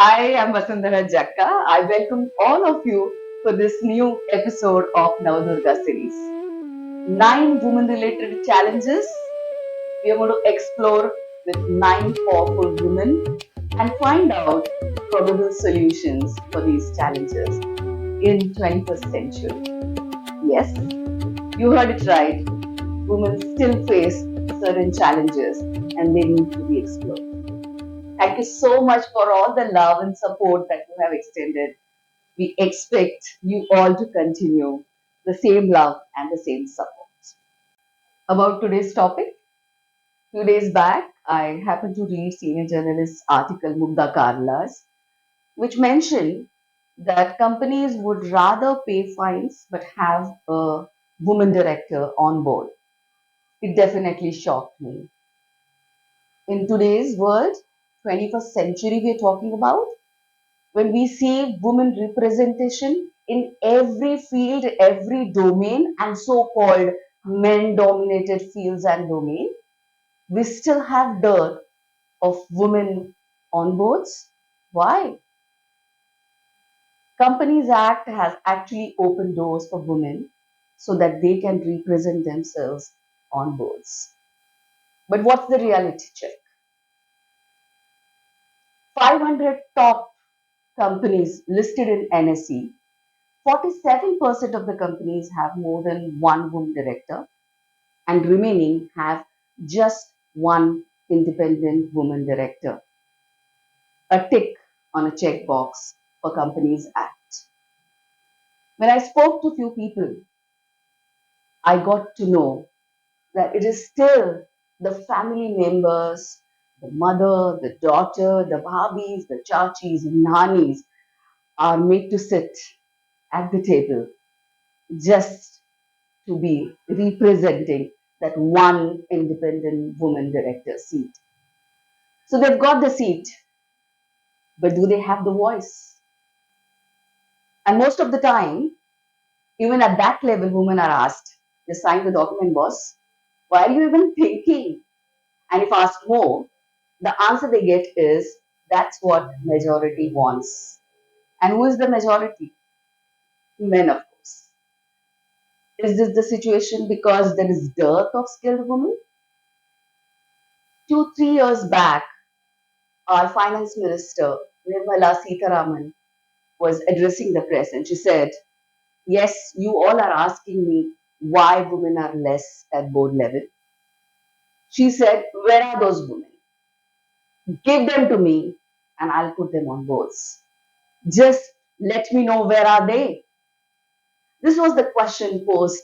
Hi, I'm Vasundhara Jakka. I welcome all of you for this new episode of Nav Durga series. 9 women-related challenges we are going to explore with 9 powerful women and find out probable solutions for these challenges in 21st century. Yes, you heard it right. Women still face certain challenges and they need to be explored. Thank you so much for all the love and support that you have extended. We expect you all to continue the same love and the same support. About today's topic, few days back, I happened to read senior journalist article Mugda Karla's, which mentioned that companies would rather pay fines but have a woman director on board. It definitely shocked me. In today's world, 21st century we're talking about, when we see women representation in every field, every domain, and so called men dominated fields and domain, we still have dearth of women on boards. Why? Companies Act has actually opened doors for women so that they can represent themselves on boards. But what's the reality check? 500 top companies listed in NSE, 47% of the companies have more than one woman director, and remaining have just one independent woman director. A tick on a checkbox for Companies Act. When I spoke to few people, I got to know that it is still the family members, the mother, the daughter, the bhabis, the chachis, nanis are made to sit at the table just to be representing that one independent woman director seat. So they've got the seat, but do they have the voice? And most of the time, even at that level, women are asked, they sign the document, boss. Why are you even thinking? And if asked more, the answer they get is that's what majority wants. And who is the majority? Men, of course. Is this the situation because there is dearth of skilled women? 2, 3 years back, our finance minister, Nirmala Sitharaman, was addressing the press and she said, yes, you all are asking me why women are less at board level. She said, where are those women? Give them to me and I'll put them on boards. Just let me know where are they. This was the question posed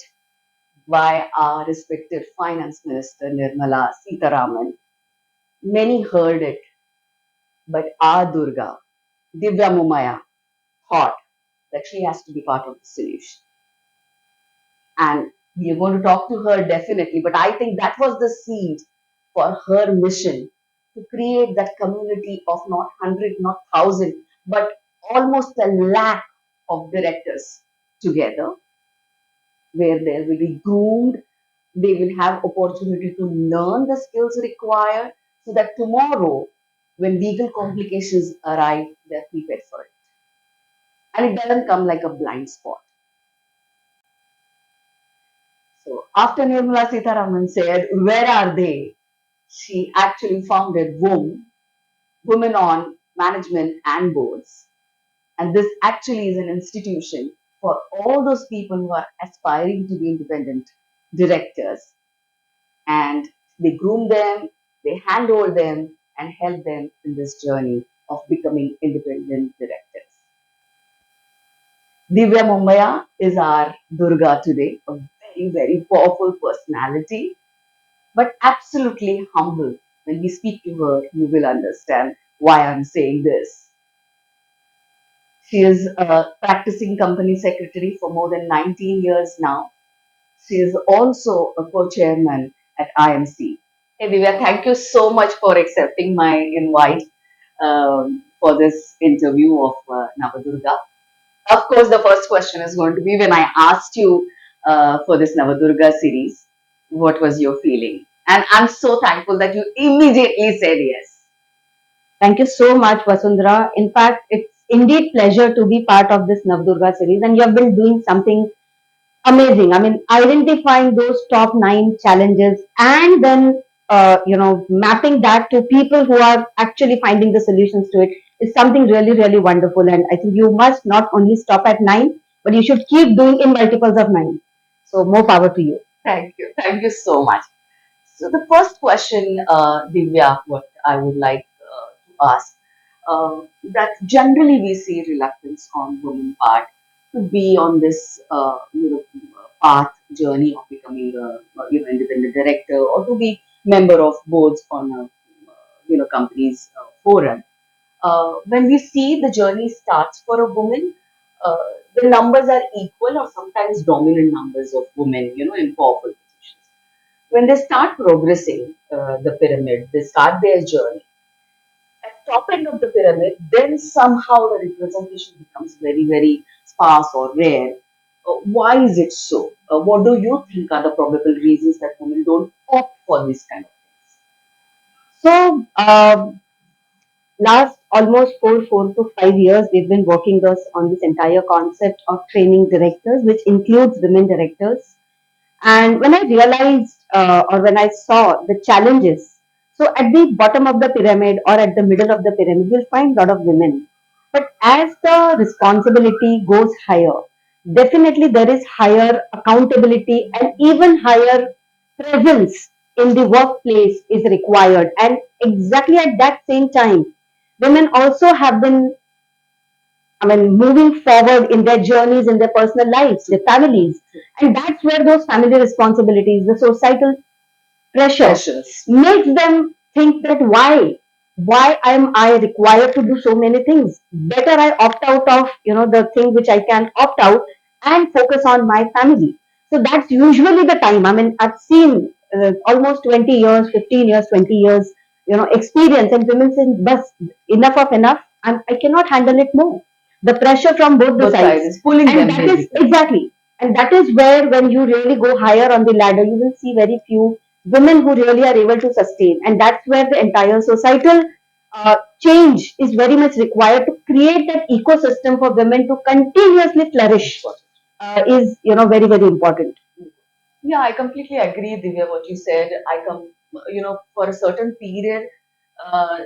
by our respected finance minister Nirmala Sitharaman. Many heard it, but our Durga, Divya Momaya, thought that she has to be part of the solution. And we are going to talk to her definitely, but I think that was the seed for her mission to create that community of not 100, not 1,000, but almost a lakh of directors together, where they will be groomed, they will have opportunity to learn the skills required so that tomorrow, when legal complications arrive, they're prepared for it. And it doesn't come like a blind spot. So after Nirmala Sitharaman said, where are they? She actually founded Women on Management and Boards. And this actually is an institution for all those people who are aspiring to be independent directors. And they groom them, they handhold them, and help them in this journey of becoming independent directors. Divya Momaya is our Durga today, a very, very powerful personality, but absolutely humble. When we speak to her, you will understand why I'm saying this. She is a practicing company secretary for more than 19 years now. She is also a co-chairman at IMC. Hey Divya, thank you so much for accepting my invite for this interview of Navadurga. Of course, the first question is going to be when I asked you for this Navadurga series, what was your feeling? And I'm so thankful that you immediately said yes. Thank you so much, Vasundhara. In fact, it's indeed pleasure to be part of this Nav Durga series, and you have been doing something amazing. I mean, identifying those top nine challenges and then mapping that to people who are actually finding the solutions to it is something really, really wonderful. And I think you must not only stop at nine, but you should keep doing in multiples of nine. So more power to you. Thank you. Thank you so much. So the first question, Divya, what I would like to ask, that generally we see reluctance on women part to be on this, path journey of becoming a, independent director or to be member of boards on a, company's forum. When we see the journey starts for a woman, uh, the numbers are equal or sometimes dominant numbers of women, in powerful positions. When they start progressing the pyramid, they start their journey. At top end of the pyramid, then somehow the representation becomes very, very sparse or rare. Why is it so? What do you think are the probable reasons that women don't opt for this kind of things? So, last almost 4 to 5 years, we've been working on this entire concept of training directors, which includes women directors. And when I realized or when I saw the challenges, so at the bottom of the pyramid or at the middle of the pyramid, you'll find a lot of women. But as the responsibility goes higher, definitely there is higher accountability and even higher presence in the workplace is required. And exactly at that same time, women also have been, I mean, moving forward in their journeys, in their personal lives, their families. And that's where those family responsibilities, the societal pressure Pressures. makes them think that why am I required to do so many things? Better I opt out of, the thing which I can opt out and focus on my family. So that's usually the time. I mean, I've seen almost 20 years, 15 years, 20 years, experience, and women saying, bus, enough of enough, I cannot handle it more. The pressure from both the Both sides. sides is pulling And them that is basically. exactly, and that is where when you really go higher on the ladder, you will see very few women who really are able to sustain. And that's where the entire societal change is very much required to create that ecosystem for women to continuously flourish is, very, very important. Yeah, I completely agree, Divya, what you said. For a certain period,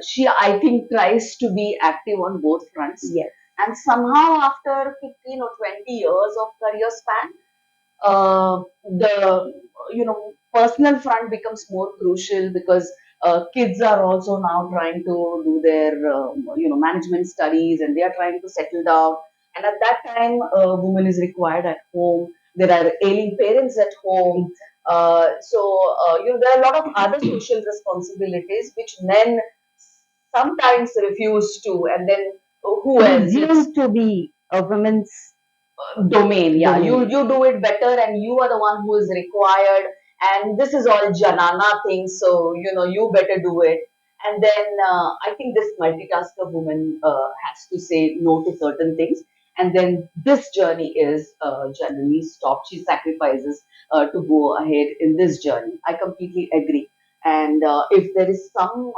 she, I think, tries to be active on both fronts. Yes. And somehow, after 15 or 20 years of career span, the personal front becomes more crucial because kids are also now trying to do their management studies and they are trying to settle down, and at that time a woman is required at home. There are ailing parents at home, there are a lot of other social responsibilities which men sometimes refuse to, and then who else? Presumed to be a woman's Domain. Yeah, you domain. you do it better, and you are the one who is required. And this is all janana things, so you better do it. And then I think this multitasker woman has to say no to certain things, and then this journey is generally stopped. She sacrifices to go ahead in this journey. I completely agree. And if there is some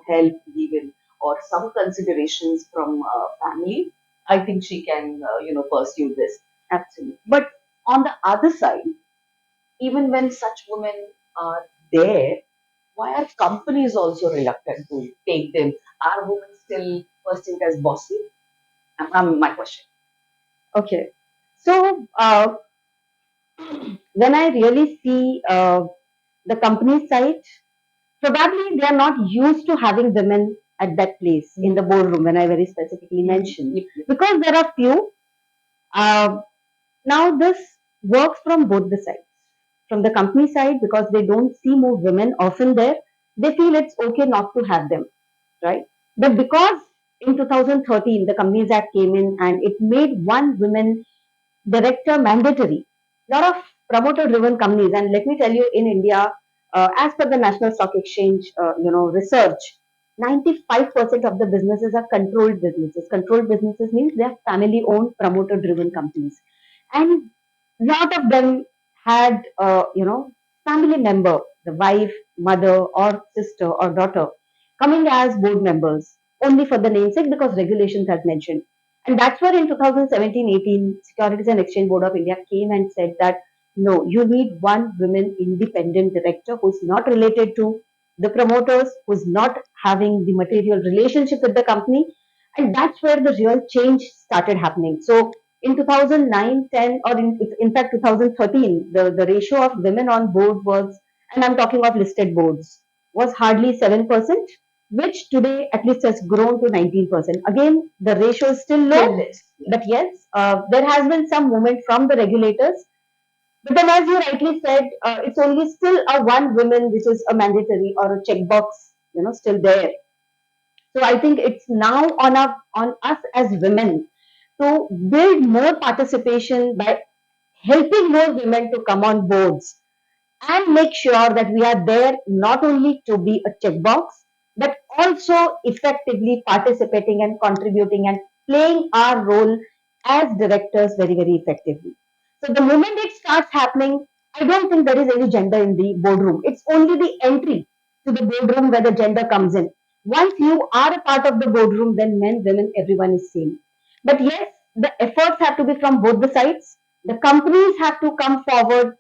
help given or some considerations from family, I think she can, pursue this. Absolutely. But on the other side, even when such women are there, why are companies also reluctant to take them? Are women still perceived as bossy? My question. Okay. So, when I really see the company side, probably they are not used to having women at that place in the boardroom when I very specifically mentioned. Because there are few. Uh, Now this works from both the sides. From the company side, because they don't see more women often there, they feel it's okay not to have them, right? But because in 2013 the Companies Act came in and it made one woman director mandatory. Lot of promoter-driven companies, and let me tell you, in India, as per the National Stock Exchange, research, 95% of the businesses are controlled businesses. Controlled businesses means they are family-owned, promoter-driven companies, and lot of them had, family member, the wife, mother, or sister or daughter, coming as board members. only for the namesake because regulations have mentioned. And that's where in 2017-18, Securities and Exchange Board of India came and said that no, you need one women independent director who's not related to the promoters, who's not having the material relationship with the company. And that's where the real change started happening. So in 2009, 10, or in fact 2013, the ratio of women on board was, and I'm talking of listed boards, was hardly 7%, which today at least has grown to 19%. Again, the ratio is still low, but yes, there has been some movement from the regulators. But then, as you rightly said, it's only still a one woman, which is a mandatory or a checkbox, still there. So I think it's now on us as women to build more participation by helping more women to come on boards and make sure that we are there not only to be a checkbox, but also effectively participating and contributing and playing our role as directors very, very effectively. So the moment it starts happening, I don't think there is any gender in the boardroom. It's only the entry to the boardroom where the gender comes in. Once you are a part of the boardroom, then men, women, everyone is same. But yes, the efforts have to be from both the sides. The companies have to come forward,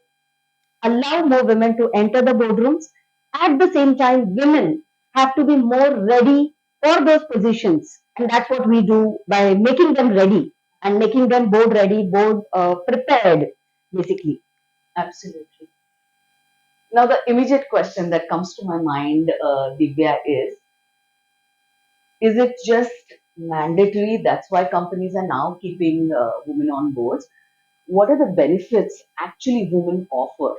allow more women to enter the boardrooms. At the same time, women have to be more ready for those positions. And that's what we do by making them ready and making them board ready, board prepared, basically. Absolutely. Now, the immediate question that comes to my mind, Divya, is it just mandatory? That's why companies are now keeping women on boards. What are the benefits actually women offer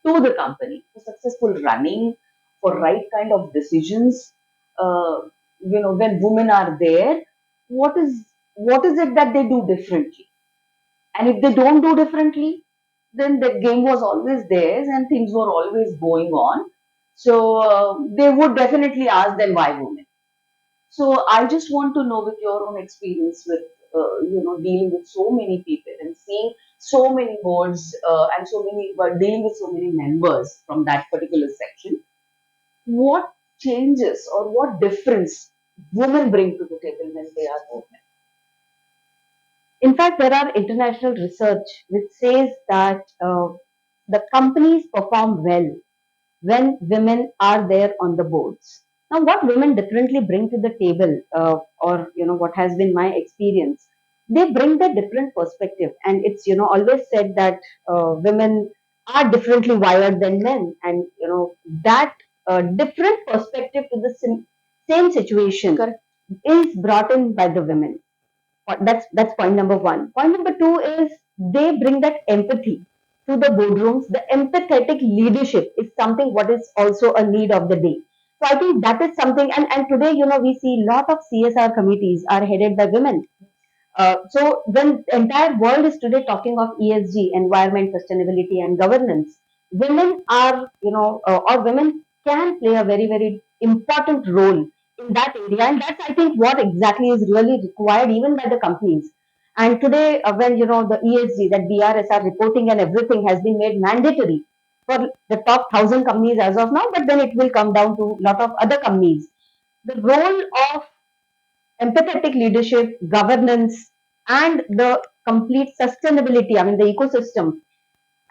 to the company for successful running, for right kind of decisions? When women are there, what is what is it that they do differently? And if they don't do differently, then the game was always theirs and things were always going on. So they would definitely ask them why women. So I just want to know with your own experience with dealing with so many people and seeing so many boards and so many dealing with so many members from that particular section, what changes or what difference women bring to the table when they are women? In fact, there are international research which says that the companies perform well when women are there on the boards. Now, what women differently bring to the table, or what has been my experience, they bring the different perspective, and it's always said that women are differently wired than men, and that different perspective to the same situation is brought in by the women. That's point number one. Point number two is they bring that empathy to the boardrooms. The empathetic leadership is something what is also a need of the day. So I think that is something, and today, we see a lot of CSR committees are headed by women. So when the entire world is today talking of ESG, environment, sustainability, and governance, women are, or women can play a very, very important role in that area. And that's, I think, what exactly is really required even by the companies. And today, when, the ESG, that BRSR reporting and everything has been made mandatory for the top 1,000 companies as of now, but then it will come down to a lot of other companies. The role of empathetic leadership, governance, and the complete sustainability, I mean, the ecosystem.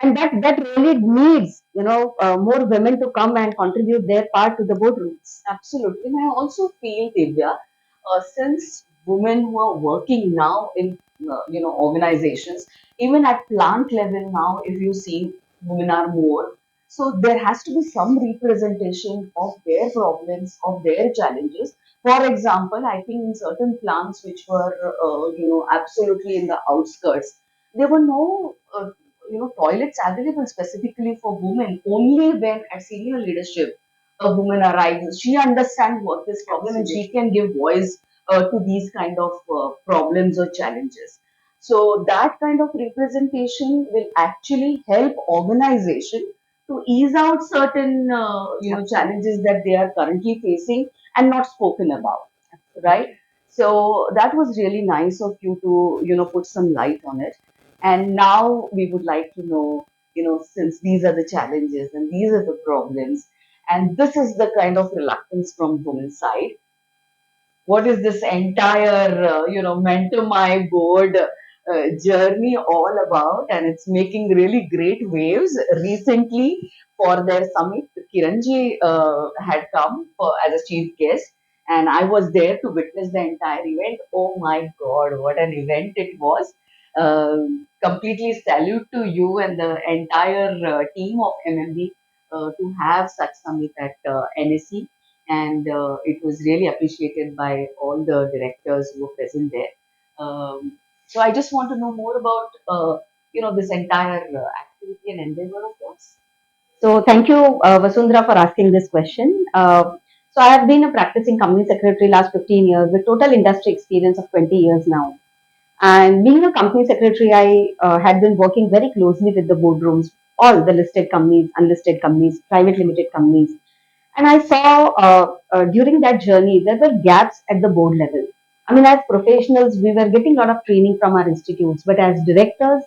And that really needs, more women to come and contribute their part to the boardrooms. Absolutely. And I also feel, Divya, since women who are working now in organizations, even at plant level now, if you see, women are more. So there has to be some representation of their problems, of their challenges. For example, I think in certain plants which were absolutely in the outskirts, there were no toilets available specifically for women. Only when at senior leadership a woman arrives, she understands what this problem and she can give voice to these kind of problems or challenges. So that kind of representation will actually help organization to ease out certain challenges that they are currently facing and not spoken about, right? So that was really nice of you to put some light on it. And now we would like to know, since these are the challenges and these are the problems, and this is the kind of reluctance from women's side, what is this entire, Mentor My Board journey all about, and it's making really great waves. Recently, for their summit, Kiranji had come as a chief guest, and I was there to witness the entire event. Oh my God, what an event it was! Completely salute to you and the entire team of MMB to have such summit at NSE, and it was really appreciated by all the directors who were present there. So I just want to know more about this entire activity and endeavor of yours. So thank you, Vasundhara, for asking this question. So I have been a practicing company secretary last 15 years with total industry experience of 20 years now. And being a company secretary, I had been working very closely with the boardrooms, all the listed companies, unlisted companies, private limited companies. And I saw during that journey, there were gaps at the board level. I mean, as professionals, we were getting a lot of training from our institutes, but as directors,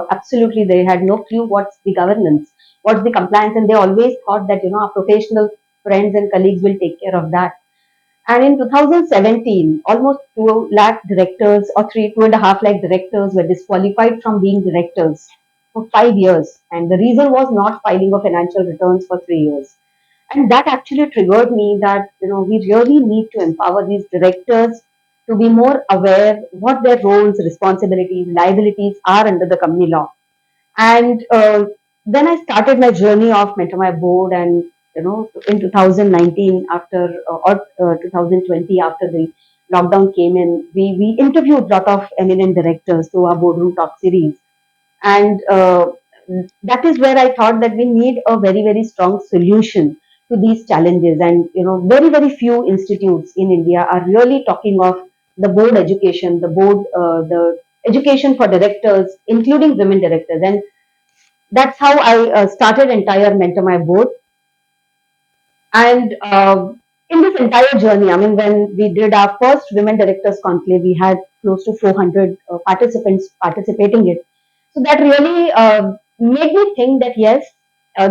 absolutely they had no clue what's the governance, what's the compliance, and they always thought that our professional friends and colleagues will take care of that. And in 2017, almost 2 lakh directors or 2.5 lakh directors were disqualified from being directors for 5 years. And the reason was not filing of financial returns for 3 years. And that actually triggered me that, we really need to empower these directors to be more aware what their roles, responsibilities, liabilities are under the company law. And then I started my journey of Mentor My Board, and in 2019, after or 2020, after the lockdown came in, we interviewed a lot of eminent directors through our boardroom talk series, and that is where I thought that we need a very very strong solution to these challenges. And very very few institutes in India are really talking of the board education, the education for directors, including women directors. And that's how I started entire Mentor My Board. And in this entire journey, I mean, when we did our first Women Directors Conclave, we had close to 400 participants participating in it. So that really made me think that yes,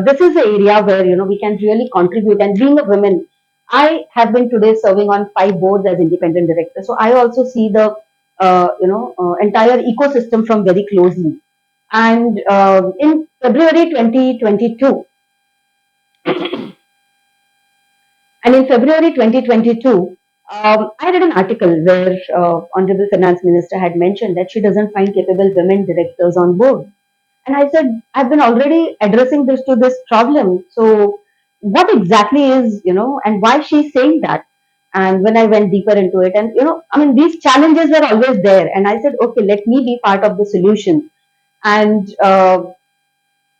this is an area where we can really contribute. And being a woman, I have been today serving on 5 boards as independent director. So I also see the entire ecosystem from very closely. And in February 2022, And in February 2022, I read an article where Honorable Finance Minister had mentioned that she doesn't find capable women directors on board. And I said, I've been already addressing this problem. So what exactly is, and why she's saying that? And when I went deeper into it, and I mean, these challenges were always there. And I said, okay, let me be part of the solution. And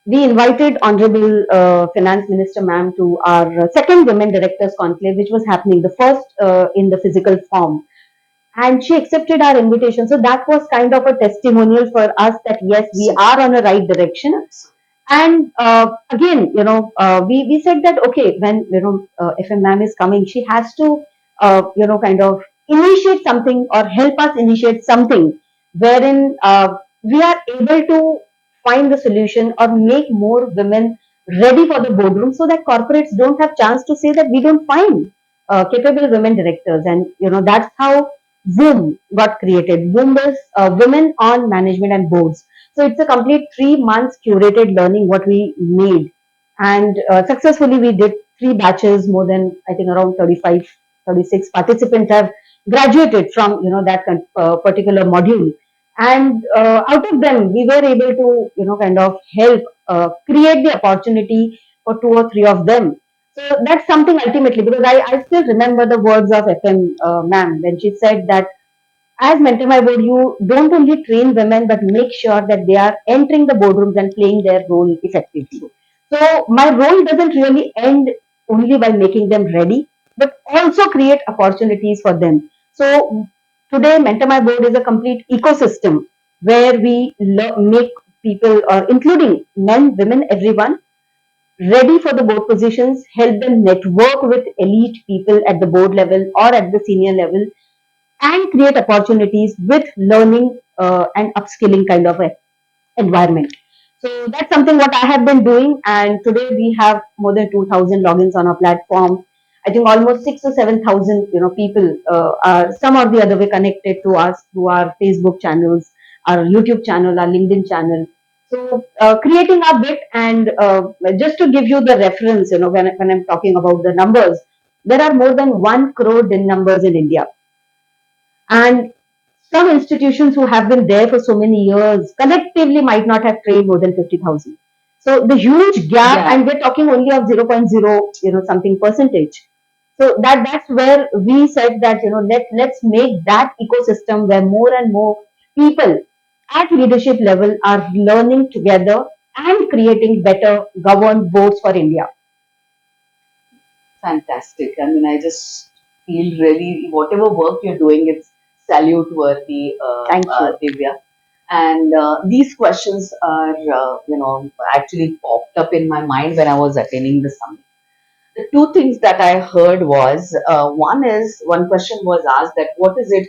we invited Honorable Finance Minister Ma'am to our second Women Directors Conclave, which was happening, the first in the physical form. And she accepted our invitation. So that was kind of a testimonial for us that yes, we are on a right direction. And again, we said that okay, when if a ma'am is coming, she has to kind of initiate something or help us initiate something wherein we are able to find the solution or make more women ready for the boardroom, so that corporates don't have chance to say that we don't find capable women directors. And that's how Zoom got created. Zoom is Women on Management and Boards. So it's a complete 3 months curated learning what we made. And successfully we did 3 batches, more than I think around 35, 36 participants have graduated from that particular module. And out of them, we were able to kind of help create the opportunity for 2 or 3 of them. So that's something ultimately, because I still remember the words of FM ma'am when she said that as Mentor My Board, you don't only train women, but make sure that they are entering the boardrooms and playing their role effectively. So my role doesn't really end only by making them ready, but also create opportunities for them. So today, Mentor My Board is a complete ecosystem where we make people, including men, women, everyone, ready for the board positions, help them network with elite people at the board level or at the senior level, and create opportunities with learning and upskilling kind of a environment. So that's something what I have been doing, and today we have more than 2,000 logins on our platform. I think almost 6 to 7 thousand, people are some or the other way connected to us through our Facebook channels, our YouTube channel, our LinkedIn channel. So creating a bit, and just to give you the reference, when I'm talking about the numbers, there are more than 1 crore DIN numbers in India, and some institutions who have been there for so many years collectively might not have trained more than 50,000. So the huge gap, Yeah. and we're talking only of 0.0, something percentage. So that's where we said that, let's make that ecosystem where more and more people at leadership level are learning together and creating better governed boards for India. Fantastic. I mean, I just feel really whatever work you're doing, it's salute worthy, Thank you. Divya. And these questions are, actually popped up in my mind when I was attending the summit. The two things that I heard was one question was asked that what is it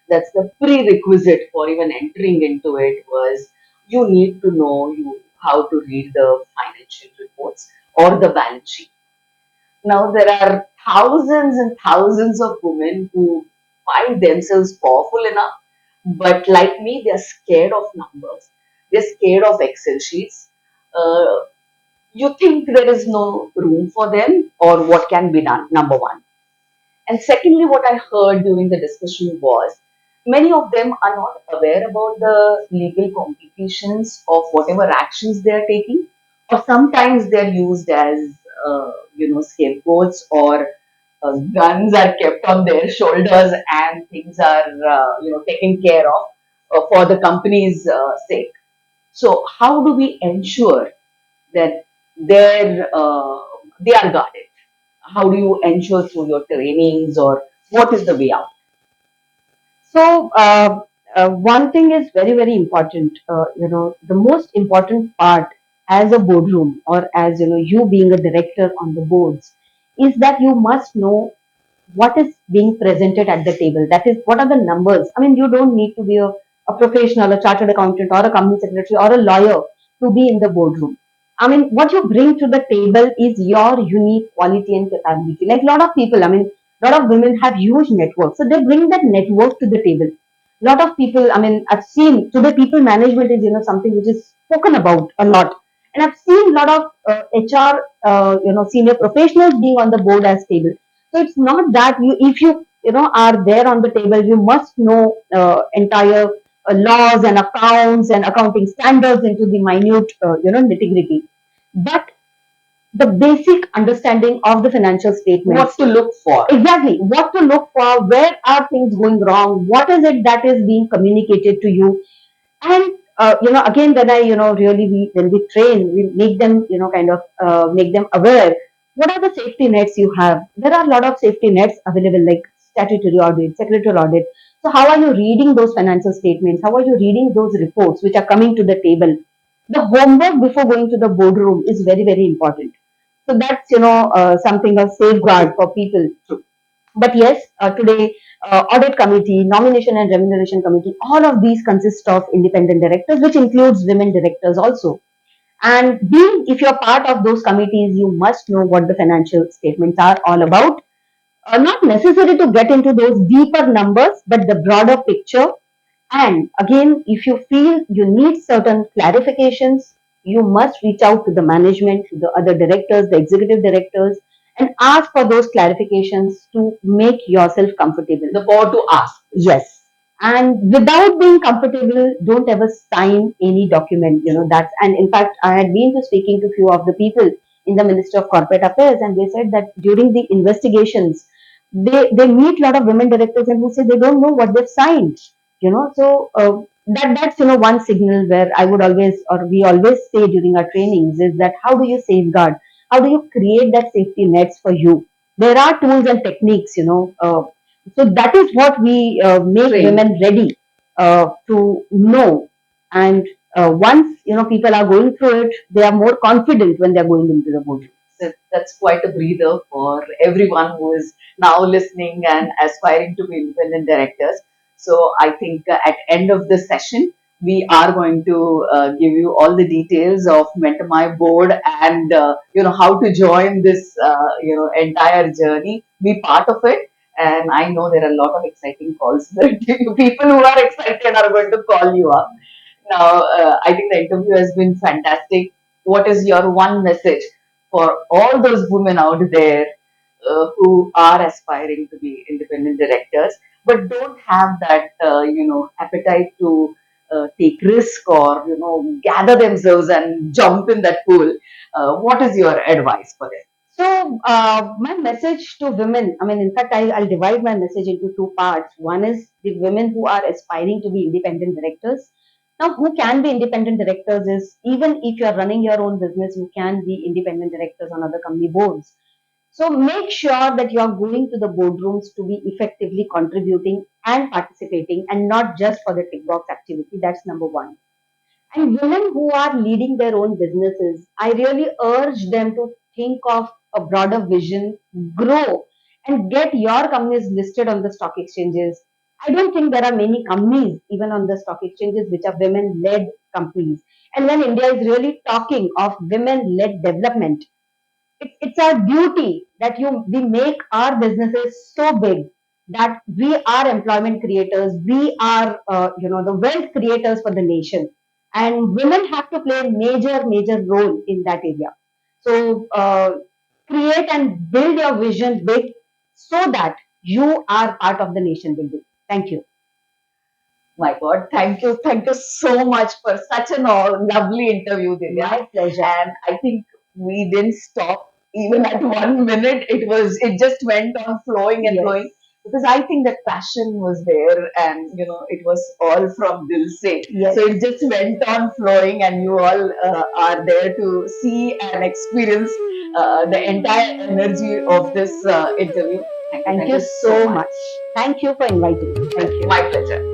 that's the prerequisite for even entering into it was you need to know you how to read the financial reports or the balance sheet. Now, there are thousands and thousands of women who find themselves powerful enough, but like me, they're scared of numbers. They're scared of Excel sheets. Uh, you think there is no room for them, or what can be done, number one. And secondly, what I heard during the discussion was many of them are not aware about the legal complications of whatever actions they are taking, or sometimes they're used as scapegoats, or guns are kept on their shoulders and things are taken care of for the company's sake. So how do we ensure that they are guarded? How do you ensure through your trainings, or what is the way out? So, one thing is very, very important. The most important part as a boardroom, or as you being a director on the boards, is that you must know what is being presented at the table. That is, what are the numbers? I mean, you don't need to be a professional, a chartered accountant, or a company secretary, or a lawyer to be in the boardroom. I mean, what you bring to the table is your unique quality and capability. Like a lot of people, I mean, a lot of women have huge networks, so they bring that network to the table. A lot of people, I mean, I've seen today people management is something which is spoken about a lot, and I've seen a lot of HR, senior professionals being on the board as table. So it's not that if you are there on the table, you must know entire laws and accounts and accounting standards into the minute, nitty gritty. But the basic understanding of the financial statements. What to look for? Exactly. What to look for, where are things going wrong, what is it that is being communicated to you. And again, when I really when we train, we make them kind of make them aware. What are the safety nets you have? There are a lot of safety nets available, like statutory audit, secretarial audit. So how are you reading those financial statements? How are you reading those reports which are coming to the table? The homework before going to the boardroom is very, very important. So that's something of safeguard for people. But yes, today, audit committee, nomination and remuneration committee, all of these consist of independent directors, which includes women directors also. And if you're part of those committees, you must know what the financial statements are all about. Not necessary to get into those deeper numbers, but the broader picture. And again, if you feel you need certain clarifications, you must reach out to the management, to the other directors, the executive directors, and ask for those clarifications to make yourself comfortable. The power to ask. Yes. And without being comfortable, don't ever sign any document. That's, and in fact, I had been to speaking to few of the people in the Ministry of Corporate Affairs, and they said that during the investigations, they meet a lot of women directors and who say they don't know what they've signed. So that's one signal where I would always, or we always say during our trainings, is that how do you safeguard? How do you create that safety nets for you? There are tools and techniques, so that is what we make women ready to know. And once people are going through it, they are more confident when they are going into the boardroom. So that's quite a breather for everyone who is now listening and aspiring to be independent directors. So I think at end of the session, we are going to give you all the details of Mentor My Board and how to join this entire journey. Be part of it. And I know there are a lot of exciting calls that people who are excited are going to call you up. Now, I think the interview has been fantastic. What is your one message for all those women out there who are aspiring to be independent directors, but don't have that, appetite to take risk or, gather themselves and jump in that pool? What is your advice for them? So, my message to women, I mean, in fact, I'll divide my message into two parts. One is the women who are aspiring to be independent directors. Now, who can be independent directors is even if you are running your own business, you can be independent directors on other company boards. So, make sure that you are going to the boardrooms to be effectively contributing and participating and not just for the tick box activity. That's number one. And women who are leading their own businesses, I really urge them to think of a broader vision, grow, and get your companies listed on the stock exchanges. I don't think there are many companies, even on the stock exchanges, which are women led companies. And when India is really talking of women led development, it's our duty that we make our businesses so big that we are employment creators, we are the wealth creators for the nation, and women have to play a major role in that area. So create and build your vision big so that you are part of the nation building. Thank you. My God, thank you so much for such a lovely interview, Divya. My pleasure. And I think we didn't stop even at 1 minute. It just went on flowing and Yes. flowing, because I think that passion was there, and it was all from Dil Se. Yes. So it just went on flowing, and you all are there to see and experience the entire energy of this interview. Thank you so much. Thank you for inviting me. Thank you. My pleasure.